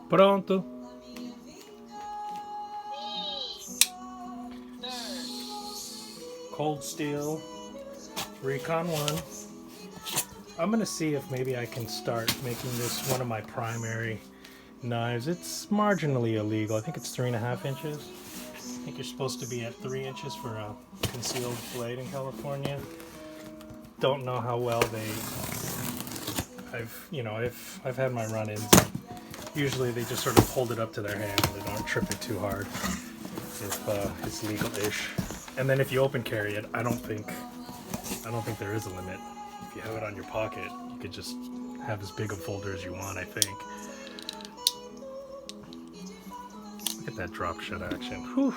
Pronto. Cold steel. Recon 1. I'm gonna see if maybe I can start making this one of my primary knives. It's marginally illegal. I think it's 3.5 inches. I think you're supposed to be at 3 inches for a concealed blade in California. Don't know how well I've had my run-ins. Usually they just sort of hold it up to their hand and they don't trip it too hard if it's legal-ish. And then if you open carry it, I don't think there is a limit. If you have it on your pocket, you could just have as big a folder as you want, I think. Look at that drop shut action. Whew.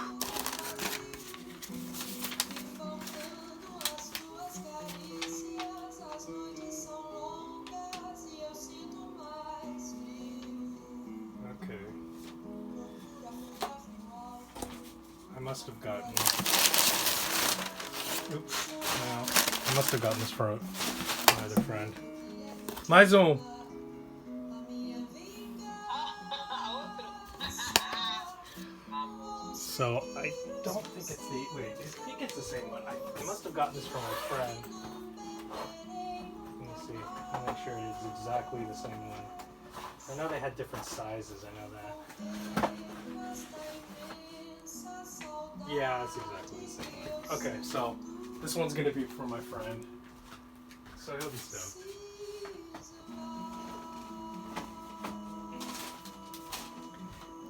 Okay. I must have gotten... Oops. No. I must have gotten this from my other friend. Mais um. So I don't think it's the... Wait, I think it's the same one. I must have gotten this from my friend. Let me see. I'll make sure it's exactly the same one. I know they had different sizes, I know that. Yeah, it's exactly the same one. Okay, so this one's gonna be for my friend. So he'll be stoked.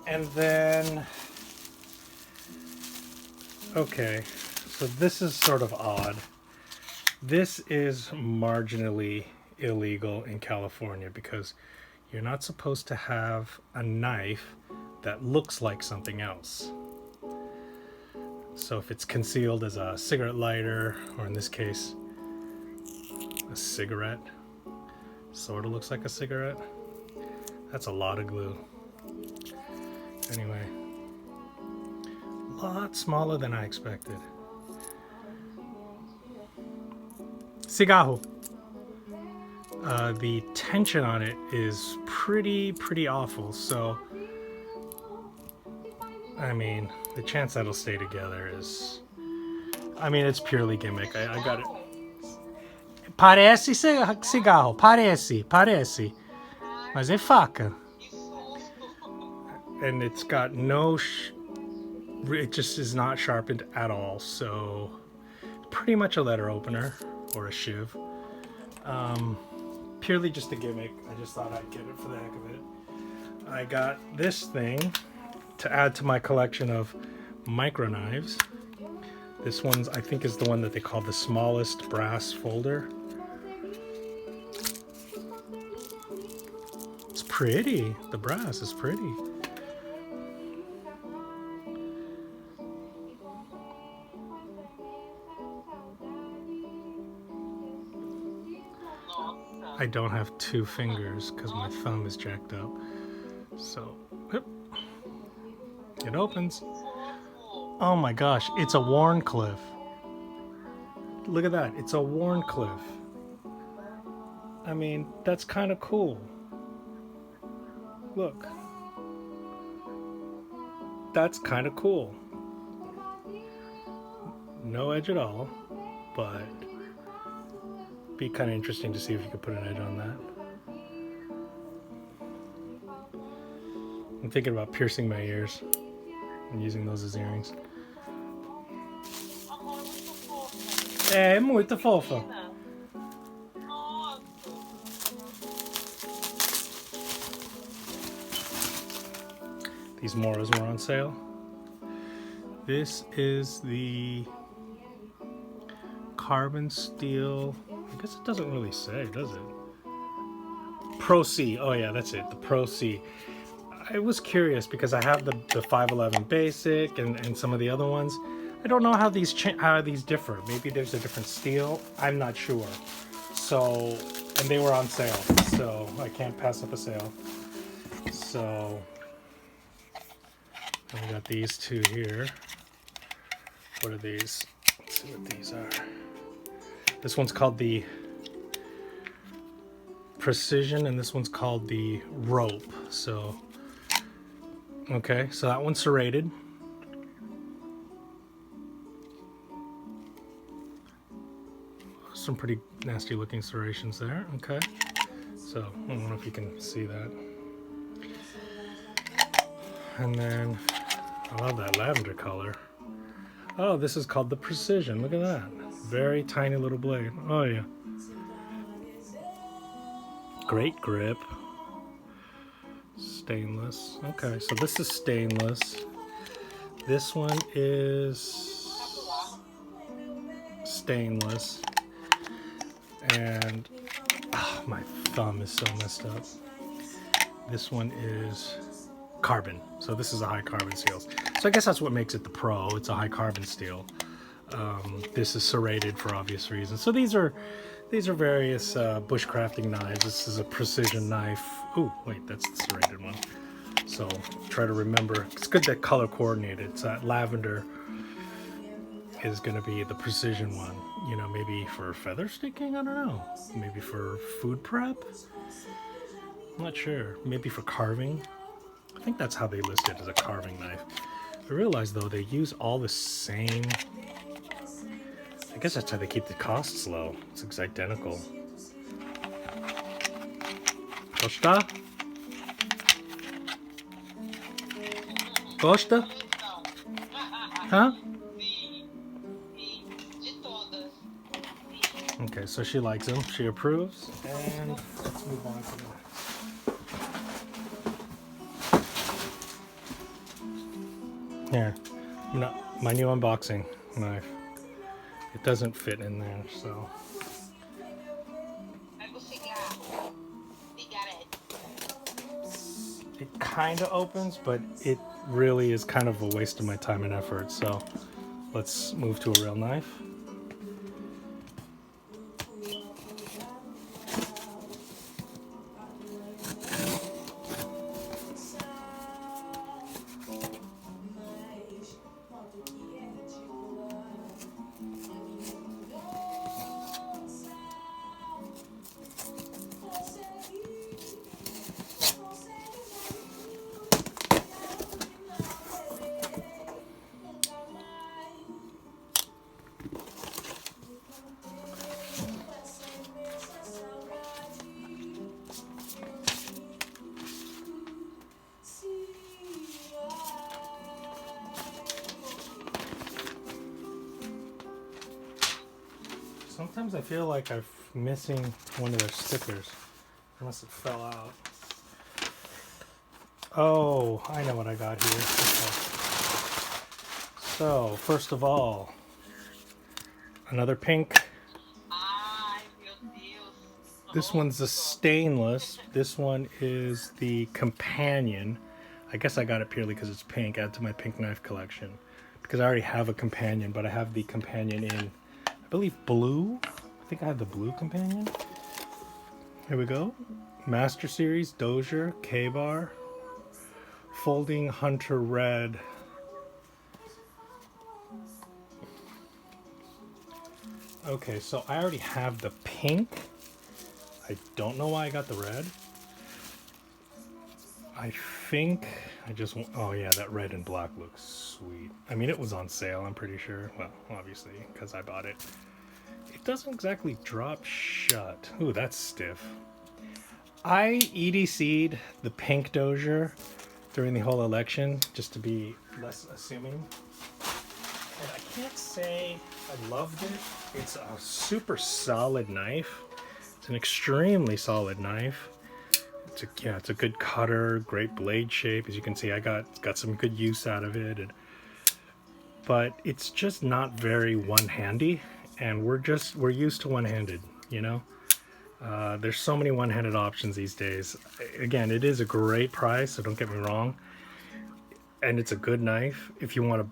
And then, okay, so this is sort of odd. This is marginally illegal in California because you're not supposed to have a knife that looks like something else. So if it's concealed as a cigarette lighter, or in this case, a cigarette, sort of looks like a cigarette. That's a lot of glue. Anyway, a lot smaller than I expected. Cigarro. The tension on it is pretty awful. So, I mean, the chance that'll stay together is... I mean, it's purely gimmick. I got it. Parece cigarro. Parece. Mas é faca. And it's got no... it just is not sharpened at all. So, pretty much a letter opener. Or a shiv. Purely just a gimmick. I just thought I'd get it for the heck of it. I got this thing to add to my collection of micro knives. This one's, I think, is the one that they call the smallest brass folder. It's pretty. The brass is pretty. I don't have 2 fingers because my thumb is jacked up. So, whoop. It opens. Oh my gosh, it's a Warncliffe. Look at that, it's a Warncliffe. I mean, that's kind of cool. Look. That's kind of cool. No edge at all, but be kind of interesting to see if you could put an edge on that. I'm thinking about piercing my ears and using those as earrings. É muito fofa. These Moras were on sale. This is the carbon steel. I guess it doesn't really say, does it? Pro C. Oh yeah, that's it. The Pro C. I was curious because I have the 511 Basic and some of the other ones. I don't know how these differ. Maybe there's a different steel. I'm not sure. So, and they were on sale, so I can't pass up a sale. So, I got these 2 here. What are these? Let's see what these are. This one's called the Precision, and this one's called the Rope. So, Okay, so that one's serrated. Some pretty nasty looking serrations there. Okay, so I don't know if you can see that. And then I love that lavender color. Oh, this is called the Precision. Look at that. Very tiny little blade. Oh yeah. Great grip. Stainless. Okay, so this is stainless. This one is stainless. And oh, my thumb is so messed up. This one is carbon. So this is a high carbon steel. So I guess that's what makes it the Pro. It's a high carbon steel. This is serrated for obvious reasons. So these are various bushcrafting knives. This is a precision knife. Ooh, wait, that's the serrated one. So try to remember. It's good that color coordinated. So that lavender is going to be the precision one. You know, maybe for feather sticking. I don't know. Maybe for food prep. I'm not sure. Maybe for carving. I think that's how they list it, as a carving knife. I realize though they use all the same. I guess that's how they keep the costs low. It's identical. Costa? Costa? Huh? Okay, so she likes them. She approves. And let's move on to the next. Here, my new unboxing knife. It doesn't fit in there, so. It kind of opens, but it really is kind of a waste of my time and effort. So let's move to a real knife. Sometimes I feel like I'm missing one of their stickers, unless it fell out. Oh, I know what I got here. Okay. So, first of all, another pink. This one's the stainless. This one is the companion. I guess I got it purely because it's pink. Add to my pink knife collection. Because I already have a companion, but I have the companion in, I believe, blue. I think I have the blue companion. Here we go. Master Series, Dozier, K-Bar, Folding Hunter Red. Okay, so I already have the pink. I don't know why I got the red. I think I just want, oh yeah, that red and black looks sweet. I mean, it was on sale, I'm pretty sure. Well, obviously, because I bought it. It doesn't exactly drop shut. Ooh, that's stiff. I EDC'd the pink Dozier during the whole election, just to be less assuming. And I can't say I loved it. It's a super solid knife. It's an extremely solid knife. It's a good cutter, great blade shape. As you can see, I got some good use out of it. But it's just not very one-handy, and we're used to one-handed, you know. There's so many one-handed options these days. Again, it is a great price, so don't get me wrong. And it's a good knife. If you want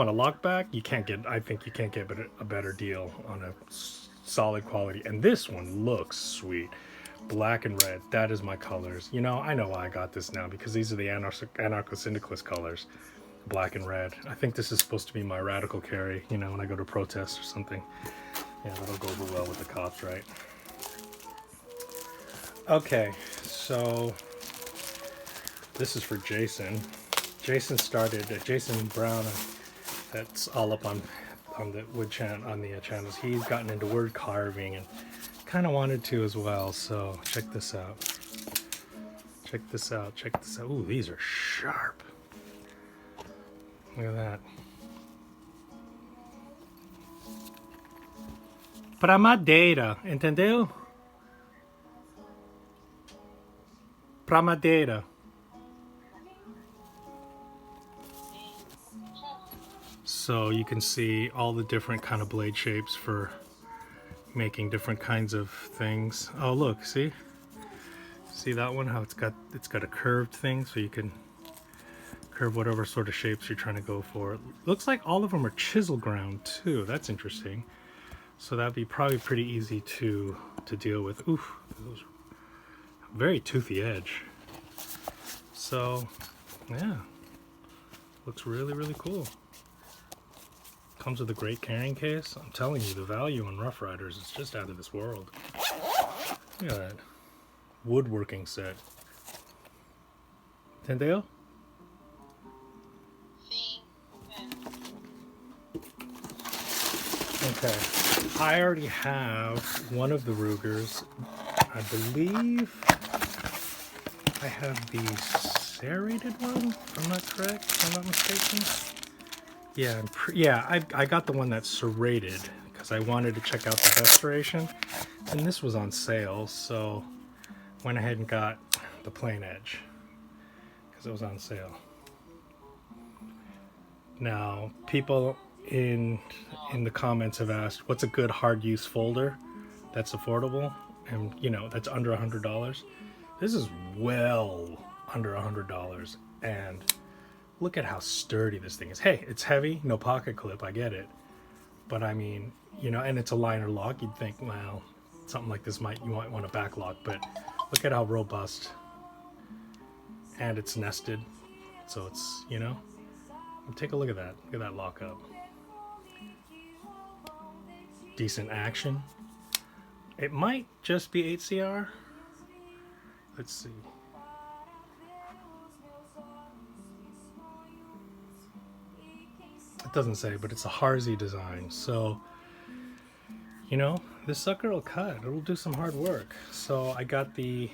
a lock back, I think you can't get a better deal on a solid quality. And this one looks sweet. Black and red, that is my colors. You know, I know why I got this now, because these are the anarcho-syndicalist colors. Black and red. I think this is supposed to be my radical carry, you know, when I go to protest or something. Yeah, that'll go over well with the cops, right? Okay, so this is for Jason. Jason started, Jason Brown, that's all up on the wood channels. He's gotten into wood carving and kind of wanted to as well. So check this out. Check this out. Check this out. Ooh, these are sharp. Look at that. Pramadeira, entendeu? Pramadeira. So you can see all the different kind of blade shapes for making different kinds of things. Oh look, see that one, how it's got a curved thing, so you can curve whatever sort of shapes you're trying to go for. It looks like all of them are chisel ground too. That's interesting. So that'd be probably pretty easy to deal with. Oof, those very toothy edge. So yeah, looks really, really cool. Comes with a great carrying case. I'm telling you, the value on Rough Riders is just out of this world. Look at that woodworking set. Entendeu? Okay, I already have one of the Rugers. I believe I have the serrated one, if I'm not correct, if I'm not mistaken. Yeah, I got the one that's serrated because I wanted to check out the best serration, and this was on sale, so went ahead and got the plain edge because it was on sale. Now, people in the comments have asked, what's a good hard use folder that's affordable and that's under $100? This is well under $100, and look at how sturdy this thing is. Hey, it's heavy, no pocket clip, I get it. But I mean, and it's a liner lock. You'd think, well, something like this you might want a back lock, but look at how robust. And it's nested, so it's, take a look at that. Look at that lock up. Decent action. It might just be 8CR. Let's see. It doesn't say, but it's a Harzy design, so this sucker will cut. It'll do some hard work. So I got the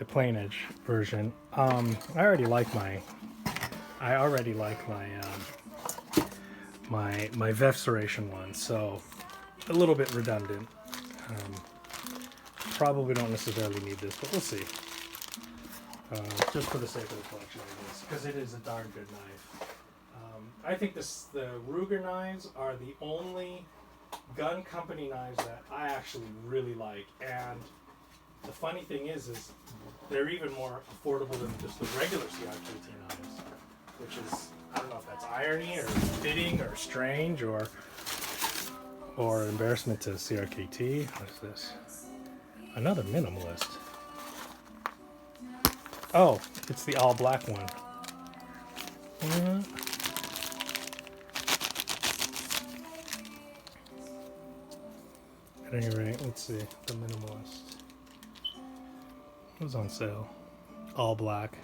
plain edge version. I already like my my VEF serration one, so a little bit redundant. Probably don't necessarily need this, but we'll see. Just for the sake of the collection, I guess, because it is a darn good knife. I think the Ruger knives are the only gun company knives that I actually really like, and the funny thing is they're even more affordable than just the regular CRKT knives, which is, I don't know if that's irony or fitting or strange or embarrassment to CRKT. What is this? Another minimalist. Oh, it's the all black one. At any rate, let's see. The minimalist. It was on sale. All black.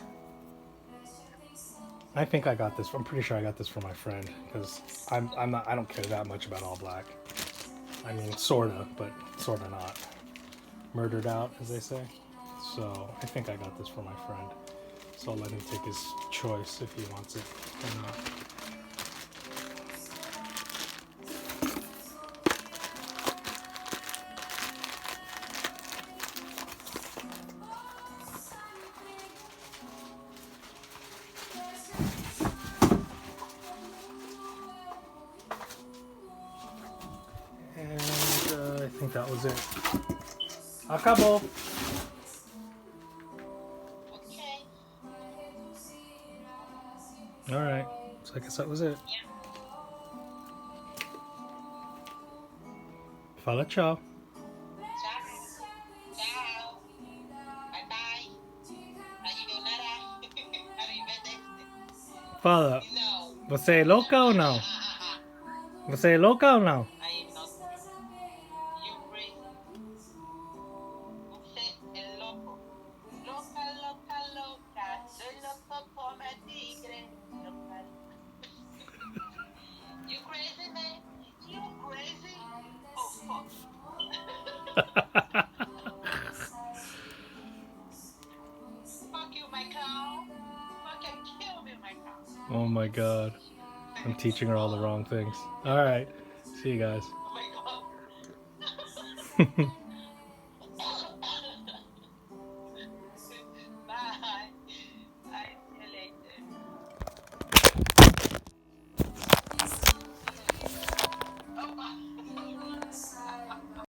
I think I got this. I'm pretty sure I got this for my friend because I don't care that much about all black. I mean, sorta, but sorta not. Murdered out, as they say. So I think I got this for my friend. So I'll let him take his choice if he wants it or not. And I think that was it. Acabou. All right, so I guess that was it. Fala tchau. Ciao. Bye bye. Fala. No. Você é louca ou não? Você é louca ou não? I am not. You crazy. Você é louco. Louca, louca, louca. Soy loco por ti. Fuck you, my clown. Fucking kill me, my clown. Oh my god. I'm teaching her all the wrong things. Alright. See you guys. Oh my god.